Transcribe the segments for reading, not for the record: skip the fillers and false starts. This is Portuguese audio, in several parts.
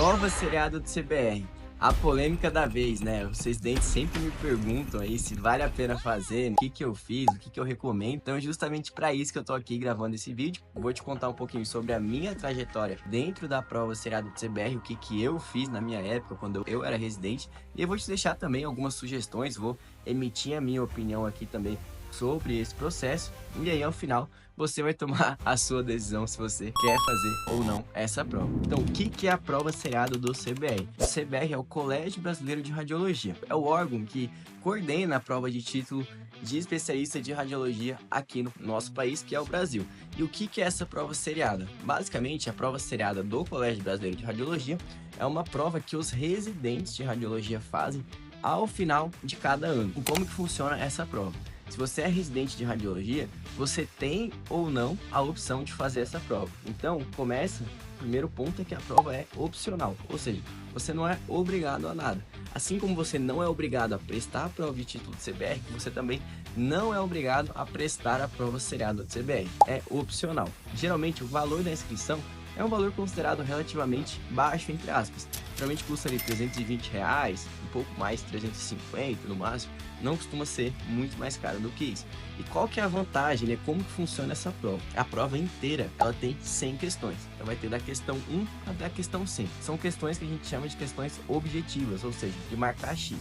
Prova seriada do CBR. A polêmica da vez, né? Os residentes sempre me perguntam aí se vale a pena fazer, o que que eu fiz, o que que eu recomendo. Então é justamente para isso que eu tô aqui gravando esse vídeo. Vou te contar um pouquinho sobre a minha trajetória dentro da prova seriada do CBR, o que que eu fiz na minha época, quando eu era residente. E eu vou te deixar também algumas sugestões, vou emitir a minha opinião aqui também sobre esse processo. E aí, ao final, você vai tomar a sua decisão se você quer fazer ou não essa prova. Então, o que é a prova seriada do CBR? O CBR é o Colégio Brasileiro de Radiologia. É o órgão que coordena a prova de título de especialista de radiologia aqui no nosso país, que é o Brasil. E o que é essa prova seriada? Basicamente, a prova seriada do Colégio Brasileiro de Radiologia é uma prova que os residentes de radiologia fazem ao final de cada ano. E como que funciona essa prova? Se você é residente de radiologia, você tem ou não a opção de fazer essa prova. Então, o primeiro ponto é que a prova é opcional, ou seja, você não é obrigado a nada. Assim como você não é obrigado a prestar a prova de título do CBR, você também não é obrigado a prestar a prova seriada do CBR. É opcional. Geralmente, o valor da inscrição é um valor considerado relativamente baixo, entre aspas. Geralmente custa ali R$320, um pouco mais, 350 no máximo. Não costuma ser muito mais caro do que isso. E qual que é a vantagem, né? Como que funciona essa prova? A prova inteira, ela tem 100 questões. Então vai ter da questão 1 até a questão 100. São questões que a gente chama de questões objetivas, ou seja, de marcar X.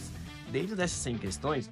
Dentro dessas 100 questões,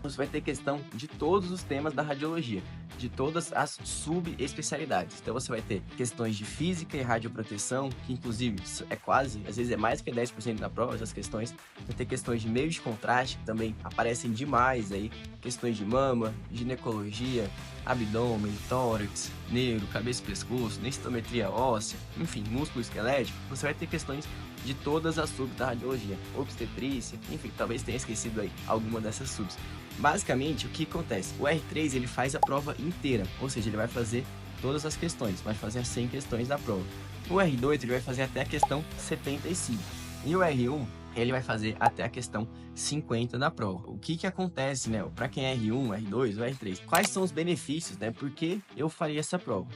você vai ter questão de todos os temas da radiologia, de todas as subespecialidades. Então você vai ter questões de física e radioproteção, que inclusive é quase, às vezes é mais que 10% da prova, essas questões. Vai ter questões de meios de contraste, que também aparecem demais aí, questões de mama, ginecologia, abdômen, tórax, neuro, cabeça e pescoço, densitometria óssea, enfim, músculo esquelético. Você vai ter questões de todas as subs da radiologia, obstetrícia, enfim, talvez tenha esquecido aí alguma dessas subs. Basicamente, o que acontece? O R3 ele faz a prova inteira, ou seja, ele vai fazer todas as questões, vai fazer as 100 questões da prova. O R2 ele vai fazer até a questão 75 e o R1 ele vai fazer até a questão 50 da prova. O que acontece, né? Para quem é R1, R2 ou R3, quais são os benefícios, né? Por que eu faria essa prova?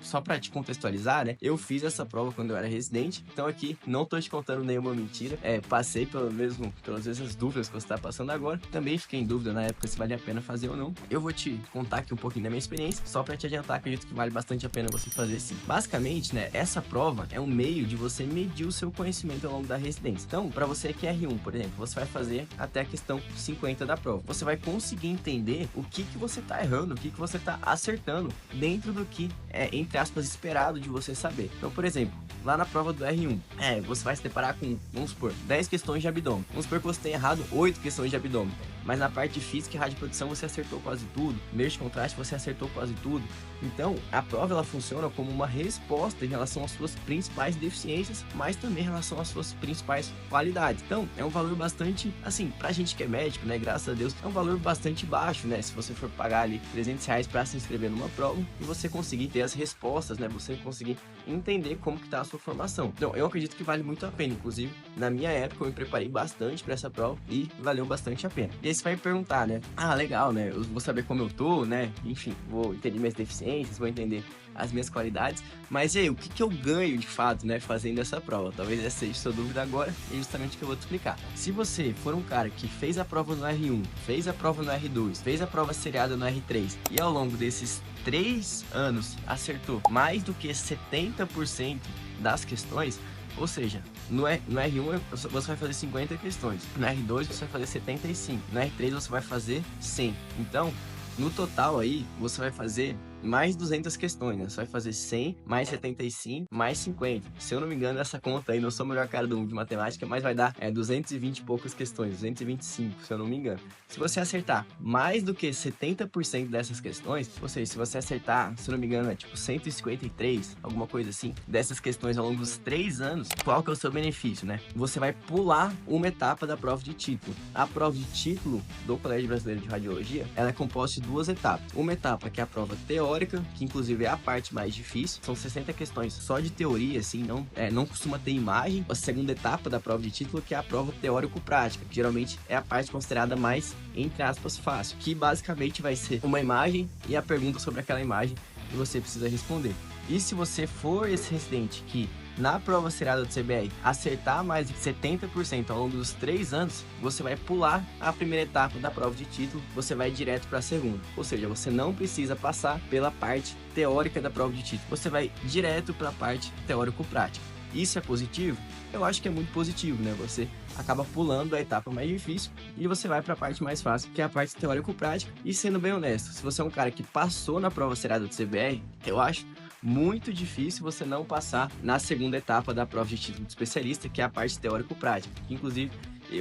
Só para te contextualizar, né? Eu fiz essa prova quando eu era residente, então aqui não tô te contando nenhuma mentira. Passei pelas mesmas dúvidas que você está passando agora. Também fiquei em dúvida na época se vale a pena fazer ou não. Eu vou te contar aqui um pouquinho da minha experiência, só para te adiantar, acredito que vale bastante a pena você fazer sim. Basicamente, né? Essa prova é um meio de você medir o seu conhecimento ao longo da residência. Então, para você que é R1, por exemplo, você vai fazer até a questão 50 da prova. Você vai conseguir entender o que você tá errando, o que você tá acertando dentro do que é, entre aspas, esperado de você saber. Então, por exemplo, lá na prova do R1, você vai se deparar com, vamos supor, 10 questões de abdômen. Vamos supor que você tenha errado 8 questões de abdômen, mas na parte de física e radioproteção você acertou quase tudo, meio de contraste você acertou quase tudo. Então, a prova ela funciona como uma resposta em relação às suas principais deficiências, mas também em relação às suas principais qualidades. Então, é um valor bastante, assim, pra gente que é médico, né, graças a Deus, é um valor bastante baixo, né, se você for pagar ali R$300 para se inscrever numa prova e você conseguir ter as respostas, né, você conseguir entender como que tá a sua formação. Então, eu acredito que vale muito a pena, inclusive, na minha época eu me preparei bastante para essa prova e valeu bastante a pena. E aí você vai me perguntar, né, legal, né, eu vou saber como eu tô, né, enfim, vou entender minhas deficiências, vou entender as minhas qualidades, mas e aí, o que eu ganho de fato, né, fazendo essa prova? Talvez essa seja a sua dúvida agora, é justamente o que eu vou te explicar. Se você for um cara que fez a prova no R1, fez a prova no R2, fez a prova seriada no R3 e ao longo desses 3 anos acertou mais do que 70% das questões, ou seja, no R1 você vai fazer 50 questões, no R2 você vai fazer 75, no R3 você vai fazer 100. Então, no total aí, você vai fazer mais 200 questões, né? Você vai fazer 100, mais 75, mais 50. Se eu não me engano, essa conta aí, não sou o melhor cara do mundo de matemática, mas vai dar 220 e poucas questões, 225, se eu não me engano. Se você acertar mais do que 70% dessas questões, ou seja, se você acertar, se eu não me engano, é tipo 153, alguma coisa assim, dessas questões ao longo dos 3 anos, qual que é o seu benefício, né? Você vai pular uma etapa da prova de título. A prova de título do Colégio Brasileiro de Radiologia, ela é composta de 2 etapas. Uma etapa que é a prova teórica, que inclusive é a parte mais difícil, são 60 questões só de teoria, assim, não costuma ter imagem. A segunda etapa da prova de título, que é a prova teórico-prática, que geralmente é a parte considerada mais, entre aspas, fácil, que basicamente vai ser uma imagem e a pergunta sobre aquela imagem que você precisa responder. E se você for esse residente que na prova seriada do CBR acertar mais de 70% ao longo dos 3 anos, você vai pular a primeira etapa da prova de título, você vai direto para a segunda. Ou seja, você não precisa passar pela parte teórica da prova de título, você vai direto para a parte teórico-prática. Isso é positivo? Eu acho que é muito positivo, né? Você acaba pulando a etapa mais difícil e você vai para a parte mais fácil, que é a parte teórico-prática. E sendo bem honesto, se você é um cara que passou na prova seriada do CBR, eu acho muito difícil você não passar na segunda etapa da prova de título de especialista, que é a parte teórico-prática. Inclusive,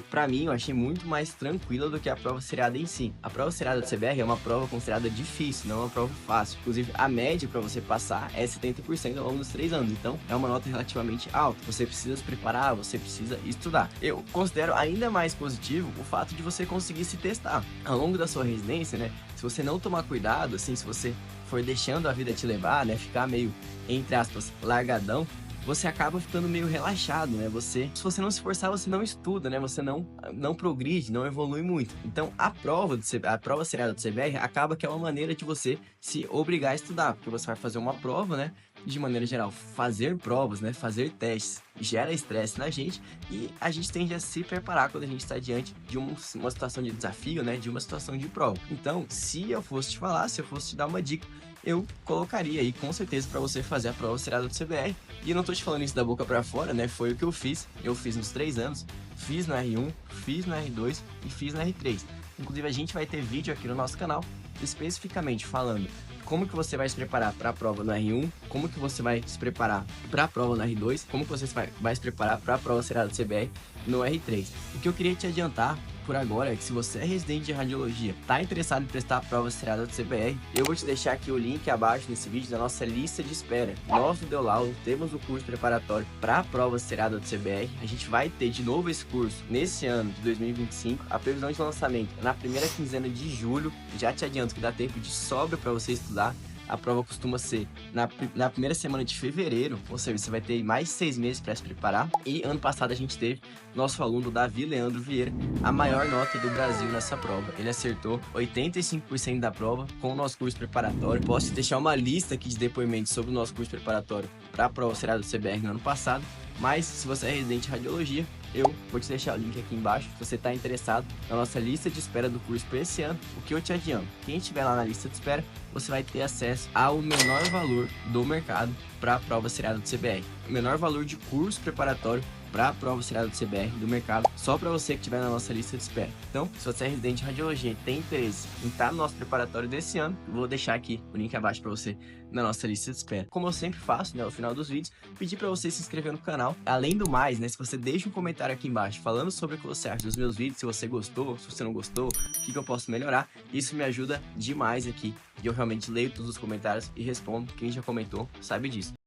para mim, eu achei muito mais tranquila do que a prova seriada em si. A prova seriada do CBR é uma prova considerada difícil, não é uma prova fácil. Inclusive, a média para você passar é 70% ao longo dos 3 anos. Então, é uma nota relativamente alta. Você precisa se preparar, você precisa estudar. Eu considero ainda mais positivo o fato de você conseguir se testar. Ao longo da sua residência, né? Se você não tomar cuidado, assim, se você for deixando a vida te levar, né? Ficar meio, entre aspas, largadão, você acaba ficando meio relaxado, né? Se você não se esforçar, você não estuda, né? Você não progride, não evolui muito. Então, a prova seriada do CBR acaba que é uma maneira de você se obrigar a estudar, porque você vai fazer uma prova, né? De maneira geral, fazer provas, né? Fazer testes gera estresse na gente e a gente tende a se preparar quando a gente está diante de uma situação de desafio, né? De uma situação de prova. Então, se eu fosse te falar, se eu fosse te dar uma dica, eu colocaria aí com certeza para você fazer a prova seriada do CBR. E eu não tô te falando isso da boca para fora, né? Foi o que eu fiz. Eu fiz nos 3 anos, fiz no R1, fiz no R2 e fiz no R3. Inclusive a gente vai ter vídeo aqui no nosso canal especificamente falando como que você vai se preparar para a prova no R1, como que você vai se preparar para a prova no R2, como que você vai se preparar para a prova seriada do CBR no R3. O que eu queria te adiantar por agora é que se você é residente de radiologia, tá interessado em prestar a prova seriada do CBR, eu vou te deixar aqui o link abaixo nesse vídeo da nossa lista de espera. Nós do Deolaudo temos o curso preparatório para a prova seriada do CBR. A gente vai ter de novo esse curso nesse ano de 2025. A previsão de lançamento é na primeira quinzena de julho. Já te adianto que dá tempo de sobra para você estudar. A prova costuma ser na primeira semana de fevereiro, ou seja, você vai ter mais 6 meses para se preparar. E ano passado a gente teve nosso aluno Davi Leandro Vieira, a maior nota do Brasil nessa prova. Ele acertou 85% da prova com o nosso curso preparatório. Posso te deixar uma lista aqui de depoimentos sobre o nosso curso preparatório para a prova seriada do CBR no ano passado. Mas se você é residente de radiologia, eu vou te deixar o link aqui embaixo. Se você está interessado na nossa lista de espera do curso para esse ano, o que eu te adianto? Quem estiver lá na lista de espera, você vai ter acesso ao menor valor do mercado para a prova seriada do CBR. O menor valor de curso preparatório para a prova seriada do CBR do mercado, só para você que estiver na nossa lista de espera. Então, se você é residente de radiologia e tem interesse em estar no nosso preparatório desse ano, eu vou deixar aqui o link abaixo para você na nossa lista de espera. Como eu sempre faço, né, ao final dos vídeos, pedir para você se inscrever no canal. Além do mais, né, se você deixa um comentário aqui embaixo falando sobre o que você acha dos meus vídeos, se você gostou, se você não gostou, o que eu posso melhorar, isso me ajuda demais aqui. E eu realmente leio todos os comentários e respondo. Quem já comentou sabe disso.